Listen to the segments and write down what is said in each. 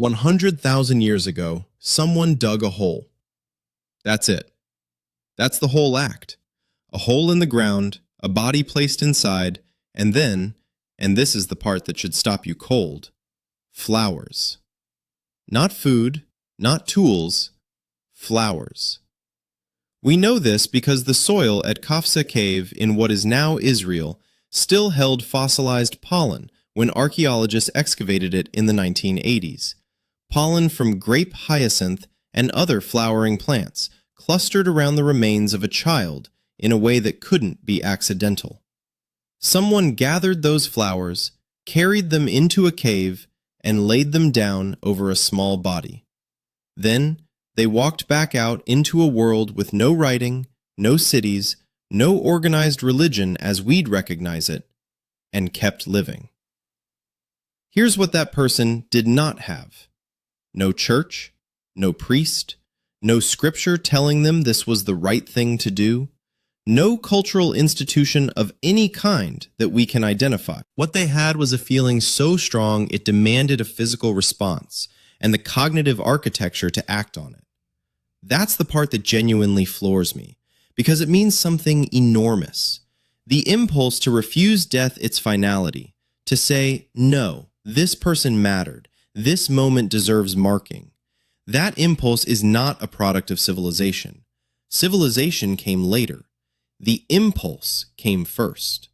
100,000 years ago, someone dug a hole. That's it. That's the whole act. A hole in the ground, a body placed inside, and then, and this is the part that should stop you cold, flowers. Not food, not tools, flowers. We know this because the soil at Qafzeh Cave in what is now Israel still held fossilized pollen when archaeologists excavated it in the 1980s. Pollen from grape hyacinth and other flowering plants clustered around the remains of a child in a way that couldn't be accidental. Someone gathered those flowers, carried them into a cave, and laid them down over a small body. Then, they walked back out into a world with no writing, no cities, no organized religion as we'd recognize it, and kept living. Here's what that person did not have. No church, no priest, no scripture telling them this was the right thing to do, no cultural institution of any kind that we can identify. What they had was a feeling so strong it demanded a physical response and the cognitive architecture to act on it. That's the part that genuinely floors me, because it means something enormous. The impulse to refuse death its finality, to say, no, this person mattered, this moment deserves marking. That impulse is not a product of civilization. Civilization came later. The impulse came first.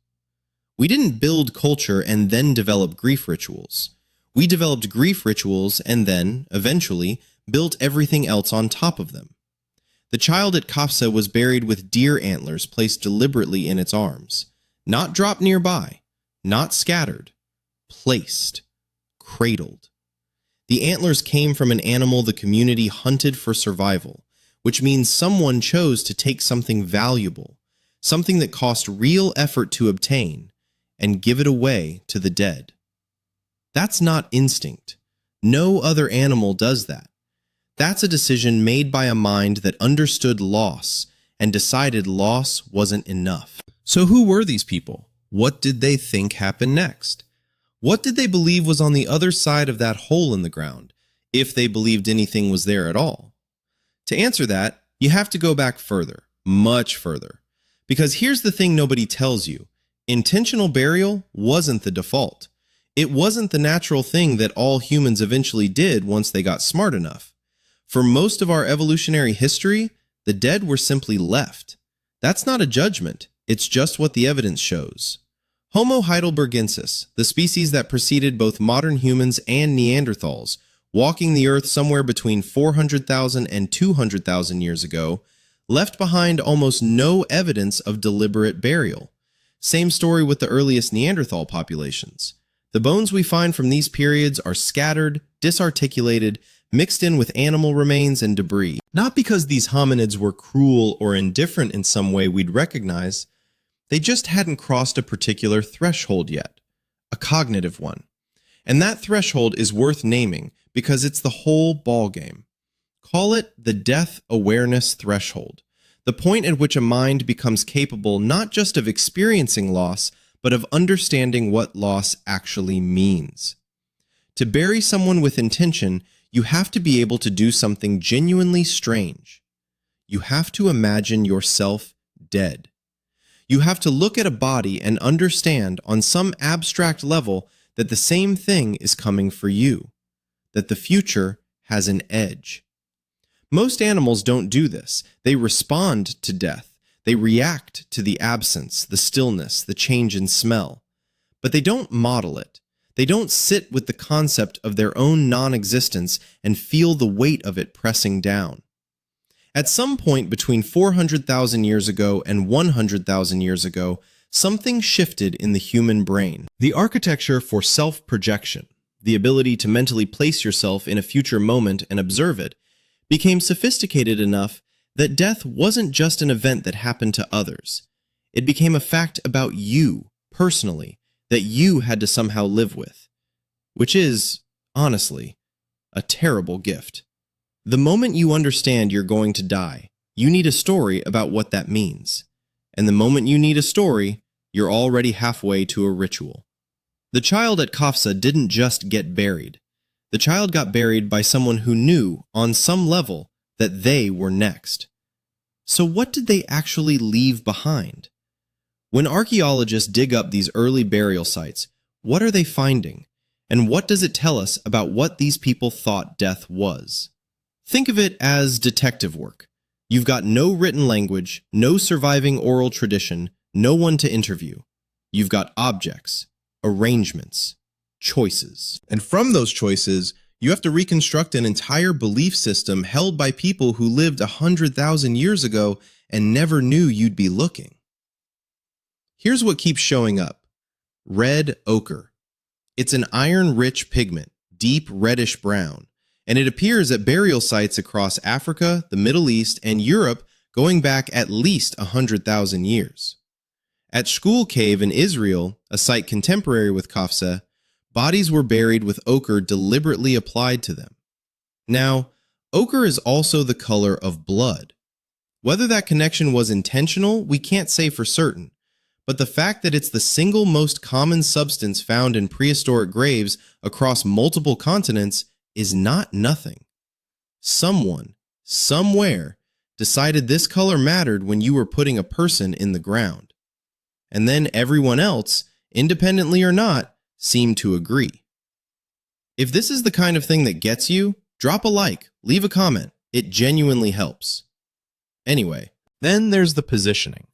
We didn't build culture and then develop grief rituals. We developed grief rituals and then, eventually, built everything else on top of them. The child at Qafzeh was buried with deer antlers placed deliberately in its arms, not dropped nearby, not scattered, placed, cradled. The antlers came from an animal the community hunted for survival, which means someone chose to take something valuable, something that cost real effort to obtain, and give it away to the dead. That's not instinct. No other animal does that. That's a decision made by a mind that understood loss and decided loss wasn't enough. So who were these people? What did they think happened next? What did they believe was on the other side of that hole in the ground, if they believed anything was there at all? To answer that, you have to go back further, much further. Because here's the thing nobody tells you. Intentional burial wasn't the default. It wasn't the natural thing that all humans eventually did once they got smart enough. For most of our evolutionary history, the dead were simply left. That's not a judgment, it's just what the evidence shows. Homo heidelbergensis, the species that preceded both modern humans and Neanderthals, walking the earth somewhere between 400,000 and 200,000 years ago, left behind almost no evidence of deliberate burial. Same story with the earliest Neanderthal populations. The bones we find from these periods are scattered, disarticulated, mixed in with animal remains and debris. Not because these hominids were cruel or indifferent in some way we'd recognize, they just hadn't crossed a particular threshold yet, a cognitive one. And that threshold is worth naming because it's the whole ballgame. Call it the death awareness threshold, the point at which a mind becomes capable not just of experiencing loss, but of understanding what loss actually means. To bury someone with intention, you have to be able to do something genuinely strange. You have to imagine yourself dead. You have to look at a body and understand on some abstract level that the same thing is coming for you, that the future has an edge. Most animals don't do this. They respond to death. They react to the absence, the stillness, the change in smell. But they don't model it. They don't sit with the concept of their own non-existence and feel the weight of it pressing down. At some point between 400,000 years ago and 100,000 years ago, something shifted in the human brain. The architecture for self-projection, the ability to mentally place yourself in a future moment and observe it, became sophisticated enough that death wasn't just an event that happened to others. It became a fact about you, personally, that you had to somehow live with, which is, honestly, a terrible gift. The moment you understand you're going to die, you need a story about what that means. And the moment you need a story, you're already halfway to a ritual. The child at Qafzeh didn't just get buried. The child got buried by someone who knew, on some level, that they were next. So what did they actually leave behind? When archaeologists dig up these early burial sites, what are they finding? And what does it tell us about what these people thought death was? Think of it as detective work. You've got no written language, no surviving oral tradition, no one to interview. You've got objects, arrangements, choices. And from those choices, you have to reconstruct an entire belief system held by people who lived 100,000 years ago and never knew you'd be looking. Here's what keeps showing up. Red ochre. It's an iron-rich pigment, deep reddish brown, and it appears at burial sites across Africa, the Middle East, and Europe going back at least 100,000 years. At Skhul Cave in Israel, a site contemporary with Qafzeh, bodies were buried with ochre deliberately applied to them. Now, ochre is also the color of blood. Whether that connection was intentional, we can't say for certain, but the fact that it's the single most common substance found in prehistoric graves across multiple continents is not nothing. Someone, somewhere, decided this color mattered when you were putting a person in the ground. And then everyone else, independently or not, seemed to agree. If this is the kind of thing that gets you, drop a like, leave a comment. It genuinely helps. Anyway, then there's the positioning.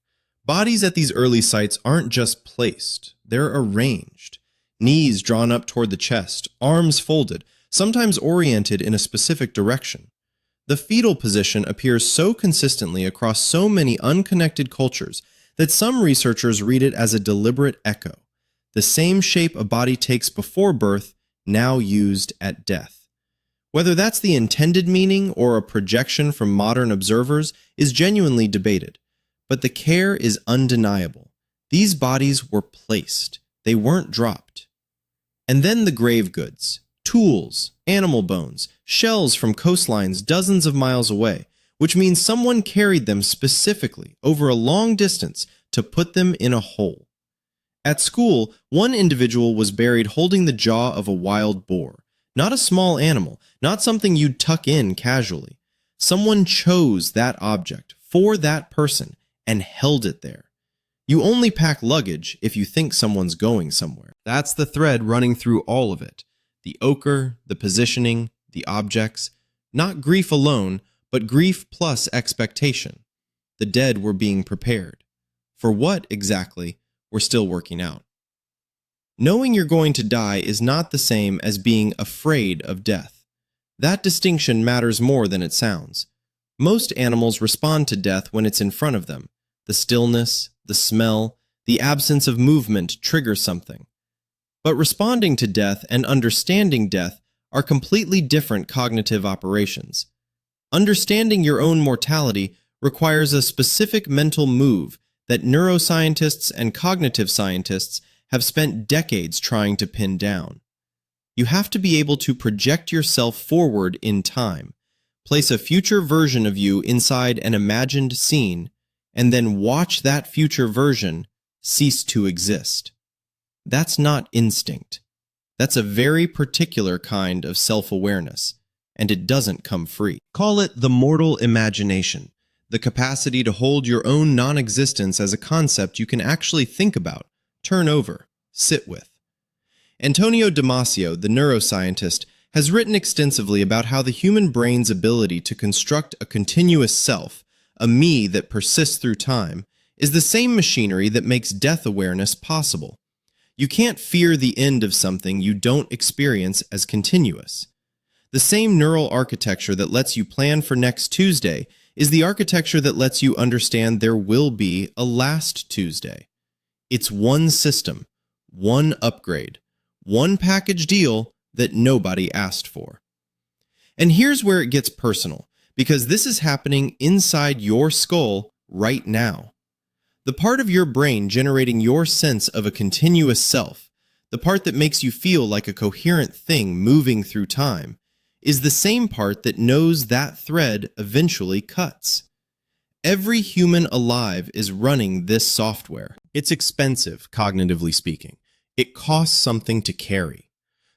Bodies at these early sites aren't just placed, they're arranged. Knees drawn up toward the chest, arms folded, sometimes oriented in a specific direction. The fetal position appears so consistently across so many unconnected cultures that some researchers read it as a deliberate echo. The same shape a body takes before birth, now used at death. Whether that's the intended meaning or a projection from modern observers is genuinely debated. But the care is undeniable. These bodies were placed. They weren't dropped. And then the grave goods, tools, animal bones, shells from coastlines dozens of miles away, which means someone carried them specifically over a long distance to put them in a hole. At school, one individual was buried holding the jaw of a wild boar. Not a small animal, not something you'd tuck in casually. Someone chose that object for that person and held it there. You only pack luggage if you think someone's going somewhere. That's the thread running through all of it. The ochre, the positioning, the objects. Not grief alone, but grief plus expectation. The dead were being prepared. For what, exactly, we're still working out. Knowing you're going to die is not the same as being afraid of death. That distinction matters more than it sounds. Most animals respond to death when it's in front of them. The stillness, the smell, the absence of movement trigger something. But responding to death and understanding death are completely different cognitive operations. Understanding your own mortality requires a specific mental move that neuroscientists and cognitive scientists have spent decades trying to pin down. You have to be able to project yourself forward in time, place a future version of you inside an imagined scene, and then watch that future version cease to exist. That's not instinct. That's a very particular kind of self-awareness, and it doesn't come free. Call it the mortal imagination, the capacity to hold your own non-existence as a concept you can actually think about, turn over, sit with. Antonio Damasio, the neuroscientist, has written extensively about how the human brain's ability to construct a continuous self, a me that persists through time, is the same machinery that makes death awareness possible. You can't fear the end of something you don't experience as continuous. The same neural architecture that lets you plan for next Tuesday is the architecture that lets you understand there will be a last Tuesday. It's one system, one upgrade, one package deal that nobody asked for. And here's where it gets personal, because this is happening inside your skull right now. The part of your brain generating your sense of a continuous self, the part that makes you feel like a coherent thing moving through time, is the same part that knows that thread eventually cuts. Every human alive is running this software. It's expensive, cognitively speaking. It costs something to carry.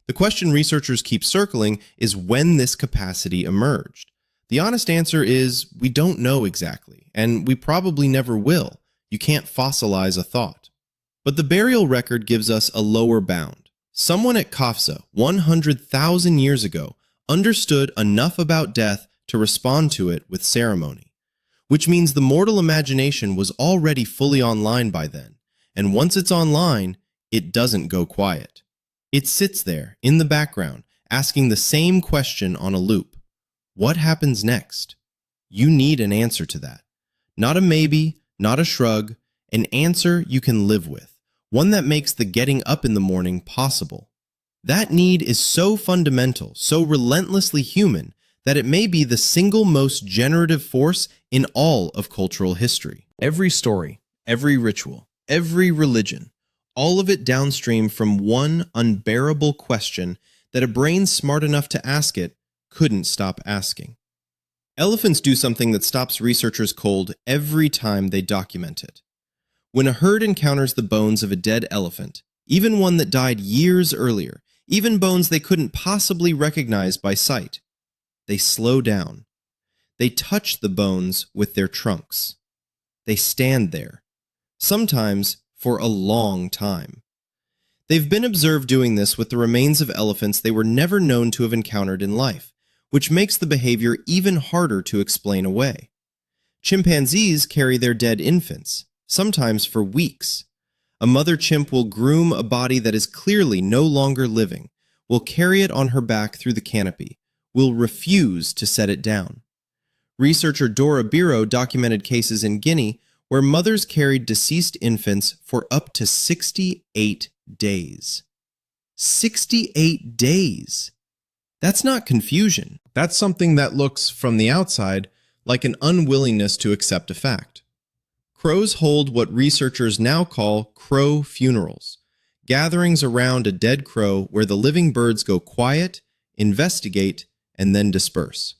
The question researchers keep circling is when this capacity emerged. The honest answer is we don't know exactly, and we probably never will. You can't fossilize a thought. But the burial record gives us a lower bound. Someone at Qafzeh, 100,000 years ago, understood enough about death to respond to it with ceremony, which means the mortal imagination was already fully online by then, and once it's online, it doesn't go quiet. It sits there, in the background, asking the same question on a loop. What happens next? You need an answer to that. Not a maybe, not a shrug, an answer you can live with, one that makes the getting up in the morning possible. That need is so fundamental, so relentlessly human, that it may be the single most generative force in all of cultural history. Every story, every ritual, every religion, all of it downstream from one unbearable question that a brain smart enough to ask it couldn't stop asking. Elephants do something that stops researchers cold every time they document it. When a herd encounters the bones of a dead elephant, even one that died years earlier, even bones they couldn't possibly recognize by sight, they slow down. They touch the bones with their trunks. They stand there, sometimes for a long time. They've been observed doing this with the remains of elephants they were never known to have encountered in life, which makes the behavior even harder to explain away. Chimpanzees carry their dead infants, sometimes for weeks. A mother chimp will groom a body that is clearly no longer living, will carry it on her back through the canopy, will refuse to set it down. Researcher Dora Biro documented cases in Guinea where mothers carried deceased infants for up to 68 days. 68 days! That's not confusion. That's something that looks, from the outside, like an unwillingness to accept a fact. Crows hold what researchers now call crow funerals, gatherings around a dead crow where the living birds go quiet, investigate, and then disperse.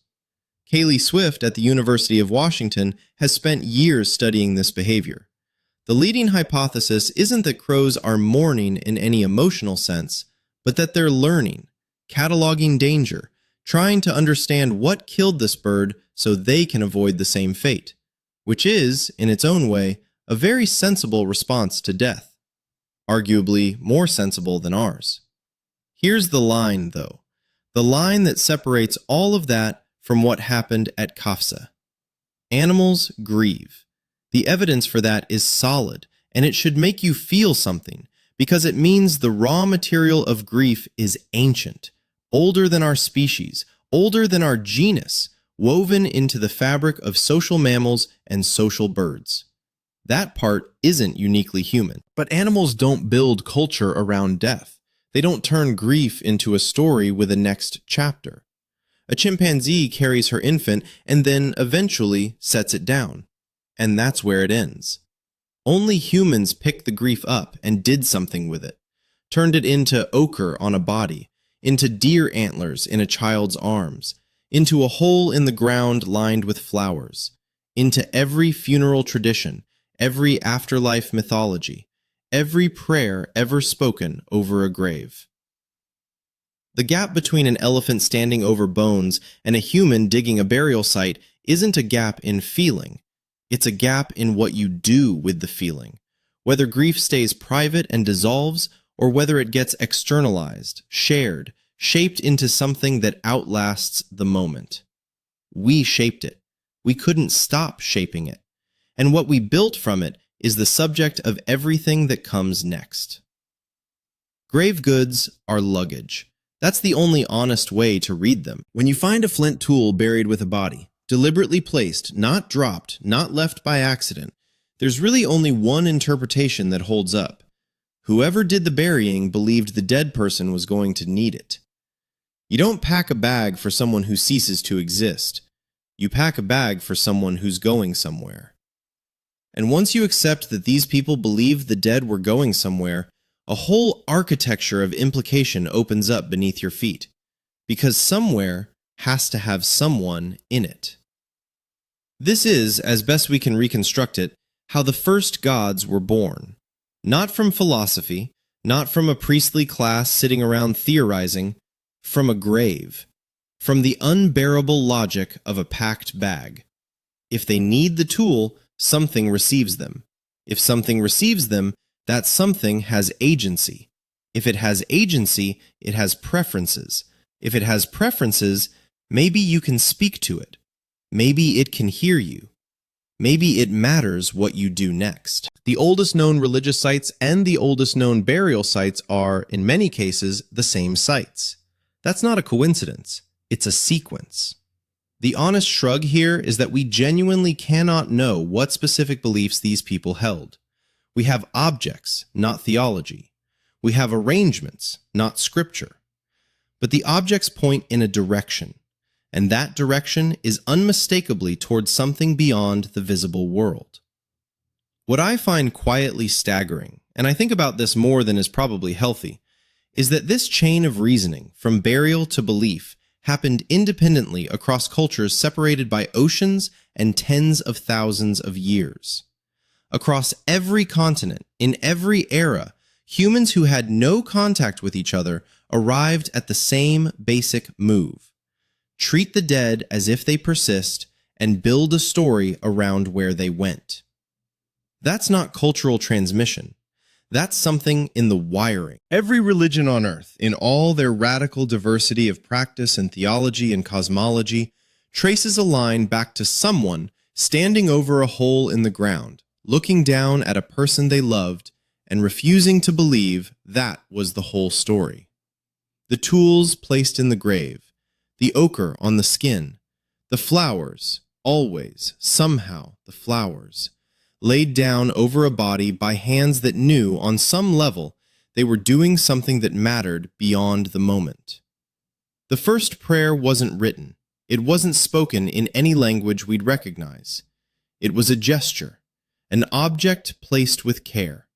Kaylee Swift at the University of Washington has spent years studying this behavior. The leading hypothesis isn't that crows are mourning in any emotional sense, but that they're learning, cataloging danger, trying to understand what killed this bird so they can avoid the same fate, which is, in its own way, a very sensible response to death, arguably more sensible than ours. Here's the line, though, the line that separates all of that from what happened at Qafzeh. Animals grieve. The evidence for that is solid, and it should make you feel something, because it means the raw material of grief is ancient, older than our species, older than our genus, woven into the fabric of social mammals and social birds. That part isn't uniquely human. But animals don't build culture around death. They don't turn grief into a story with a next chapter. A chimpanzee carries her infant and then eventually sets it down. And that's where it ends. Only humans picked the grief up and did something with it, turned it into ochre on a body, into deer antlers in a child's arms, into a hole in the ground lined with flowers, into every funeral tradition, every afterlife mythology, every prayer ever spoken over a grave. The gap between an elephant standing over bones and a human digging a burial site isn't a gap in feeling. It's a gap in what you do with the feeling, whether grief stays private and dissolves, or whether it gets externalized, shared, shaped into something that outlasts the moment. We shaped it. We couldn't stop shaping it. And what we built from it is the subject of everything that comes next. Grave goods are luggage. That's the only honest way to read them. When you find a flint tool buried with a body, deliberately placed, not dropped, not left by accident, there's really only one interpretation that holds up. Whoever did the burying believed the dead person was going to need it. You don't pack a bag for someone who ceases to exist. You pack a bag for someone who's going somewhere. And once you accept that these people believed the dead were going somewhere, a whole architecture of implication opens up beneath your feet, because somewhere has to have someone in it. This is, as best we can reconstruct it, how the first gods were born. Not from philosophy, Not from a priestly class sitting around theorizing, from a grave, from the unbearable logic of a packed bag. If they need the tool, something receives them. If something receives them, that something has agency. If it has agency, it has preferences. If it has preferences, maybe you can speak to it. Maybe it can hear you. Maybe it matters what you do next. The oldest known religious sites and the oldest known burial sites are, in many cases, the same sites. That's not a coincidence. It's a sequence. The honest shrug here is that we genuinely cannot know what specific beliefs these people held. We have objects, not theology. We have arrangements, not scripture. But the objects point in a direction, and that direction is unmistakably towards something beyond the visible world. What I find quietly staggering, and I think about this more than is probably healthy, is that this chain of reasoning, from burial to belief, happened independently across cultures separated by oceans and tens of thousands of years. Across every continent, in every era, humans who had no contact with each other arrived at the same basic move. Treat the dead as if they persist and build a story around where they went. That's not cultural transmission. That's something in the wiring. Every religion on earth, in all their radical diversity of practice and theology and cosmology, traces a line back to someone standing over a hole in the ground, looking down at a person they loved and refusing to believe that was the whole story. The tools placed in the grave, the ochre on the skin, the flowers, always, somehow, the flowers, laid down over a body by hands that knew, on some level, they were doing something that mattered beyond the moment. The first prayer wasn't written. It wasn't spoken in any language we'd recognize. It was a gesture, an object placed with care,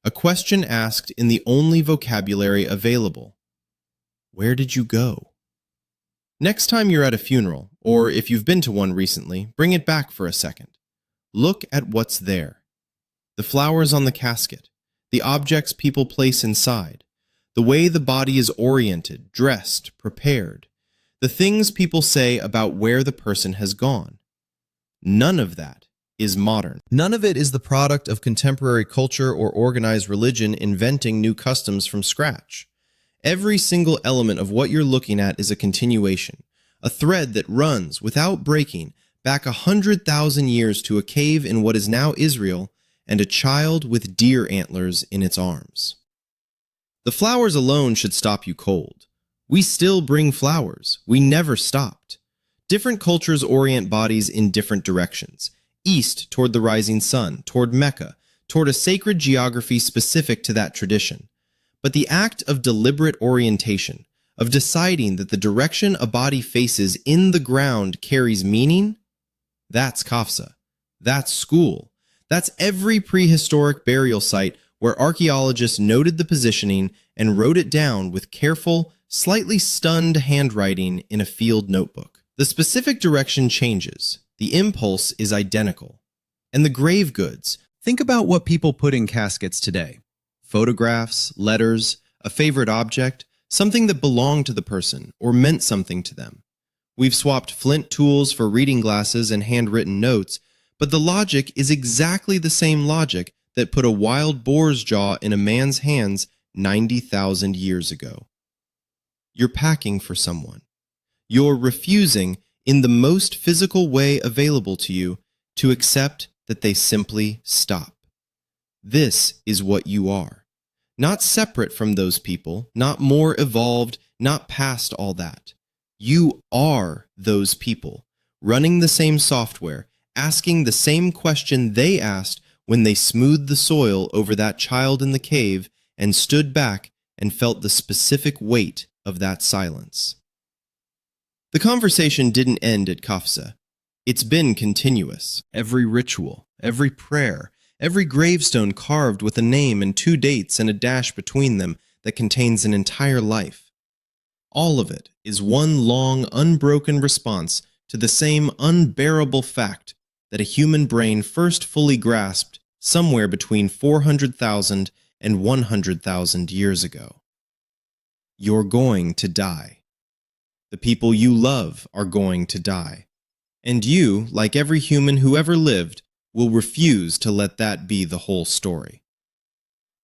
a question asked in the only vocabulary available. Where did you go? Next time you're at a funeral, or if you've been to one recently, bring it back for a second. Look at what's there. The flowers on the casket, the objects people place inside, the way the body is oriented, dressed, prepared, the things people say about where the person has gone. None of that is modern. None of it is the product of contemporary culture or organized religion inventing new customs from scratch. Every single element of what you're looking at is a continuation, a thread that runs, without breaking, back 100,000 years to a cave in what is now Israel and a child with deer antlers in its arms. The flowers alone should stop you cold. We still bring flowers. We never stopped. Different cultures orient bodies in different directions. East toward the rising sun, toward Mecca, toward a sacred geography specific to that tradition. But the act of deliberate orientation, of deciding that the direction a body faces in the ground carries meaning, that's Qafzeh. That's Skhul. That's every prehistoric burial site where archaeologists noted the positioning and wrote it down with careful, slightly stunned handwriting in a field notebook. The specific direction changes. The impulse is identical. And the grave goods. Think about what people put in caskets today. Photographs, letters, a favorite object, something that belonged to the person or meant something to them. We've swapped flint tools for reading glasses and handwritten notes, but the logic is exactly the same logic that put a wild boar's jaw in a man's hands 90,000 years ago. You're packing for someone. You're refusing, in the most physical way available to you, to accept that they simply stop. This is what you are. Not separate from those people, not more evolved, not past all that. You are those people, running the same software, asking the same question they asked when they smoothed the soil over that child in the cave and stood back and felt the specific weight of that silence. The conversation didn't end at Qafzeh. It's been continuous. Every ritual, every prayer, every gravestone carved with a name and 2 dates and a dash between them that contains an entire life. All of it is one long, unbroken response to the same unbearable fact that a human brain first fully grasped somewhere between 400,000 and 100,000 years ago. You're going to die. The people you love are going to die. And you, like every human who ever lived, will refuse to let that be the whole story.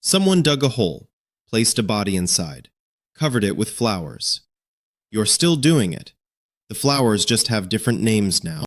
Someone dug a hole, placed a body inside, covered it with flowers. You're still doing it. The flowers just have different names now.